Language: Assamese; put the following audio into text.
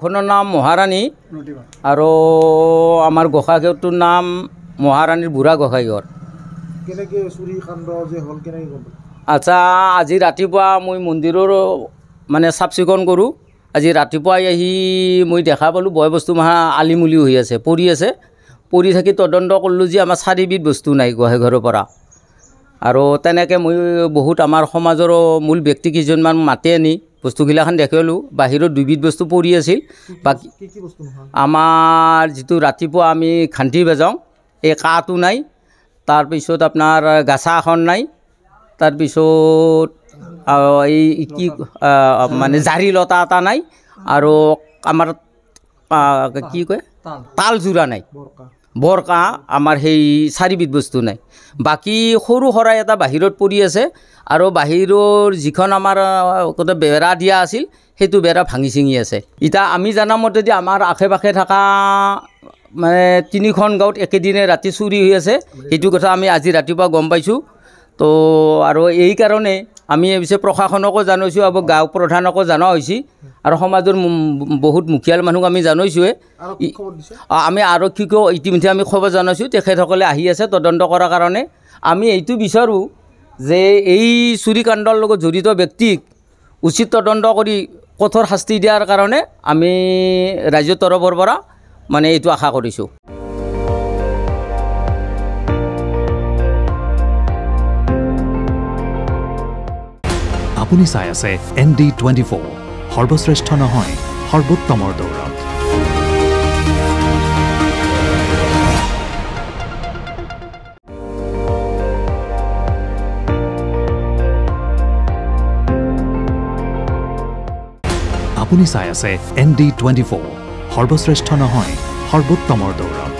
গাঁওখনৰ নাম মহাৰাণী আৰু আমাৰ গোসাঁইঘৰটোৰ নাম মহাৰাণীৰ বুঢ়া গোসাঁইঘৰ। আচ্ছা, আজি ৰাতিপুৱা মই মন্দিৰৰ মানে চাফ চিকুণ কৰোঁ। আজি ৰাতিপুৱাই আহি মই দেখা পালোঁ বয় বস্তু মাহা আলিমুলি হৈ আছে, পৰি থাকি তদন্ত কৰিলোঁ যে আমাৰ 4বিধ বস্তু নাই গোসাঁইঘৰৰ পৰা। আৰু তেনেকৈ মই বহুত আমাৰ সমাজৰ মূল ব্যক্তি কেইজনমান মাতি আনি বস্তুগিলাখান দেখালোঁ। বাহিৰত 2বিধ বস্তু পৰি আছিল। বাকী আমাৰ যিটো ৰাতিপুৱা আমি ঘাণ্টি বাজাওঁ এই কাঁহটো নাই, তাৰপিছত আপোনাৰ গাছা এখন নাই, তাৰপিছত এই কি মানে জাৰি লতা এটা নাই, আৰু আমাৰ কি কয় তালযোৰা নাই, বৰকাহ আমাৰ সেই 4বিধ বস্তু নাই। বাকী সৰু শৰাই এটা বাহিৰত পৰি আছে, আৰু বাহিৰৰ যিখন আমাৰ বেৰা দিয়া আছিল সেইটো বেৰা ভাঙি ছিঙি আছে। এতিয়া আমি জানামতেদি আমাৰ আশে পাশে থকা মানে 3খন গাঁৱত একেদিনে ৰাতি চুৰি হৈ আছে, সেইটো কথা আমি আজি ৰাতিপুৱা গম পাইছোঁ। তো আৰু এই কাৰণে আমি পিছে প্ৰশাসনকো জনাইছোঁ, আৰু গাঁও প্ৰধানকো জনোৱা হৈছে, আৰু সমাজৰ বহুত মুখিয়াল মানুহক আমি জনাইছোঁৱে। আমি আৰক্ষীকো ইতিমধ্যে আমি খবৰ জনাইছোঁ, তেখেতসকলে আহি আছে তদন্ত কৰাৰ কাৰণে। আমি এইটো বিচাৰোঁ যে এই চুৰিকাণ্ডৰ লগত জড়িত ব্যক্তিক উচিত তদন্ত কৰি কঠোৰ শাস্তি দিয়াৰ কাৰণে আমি ৰাজ্যৰ তৰফৰ পৰা মানে এইটো আশা কৰিছোঁ। আপুনি চাই আছে ND24, সৰ্বশ্ৰেষ্ঠ নহয় সৰ্বোত্তমৰ দৌৰত। আপুনি চাই আছে ND24, সৰ্বশ্ৰেষ্ঠ নহয় সৰ্বোত্তমৰ দৌৰত।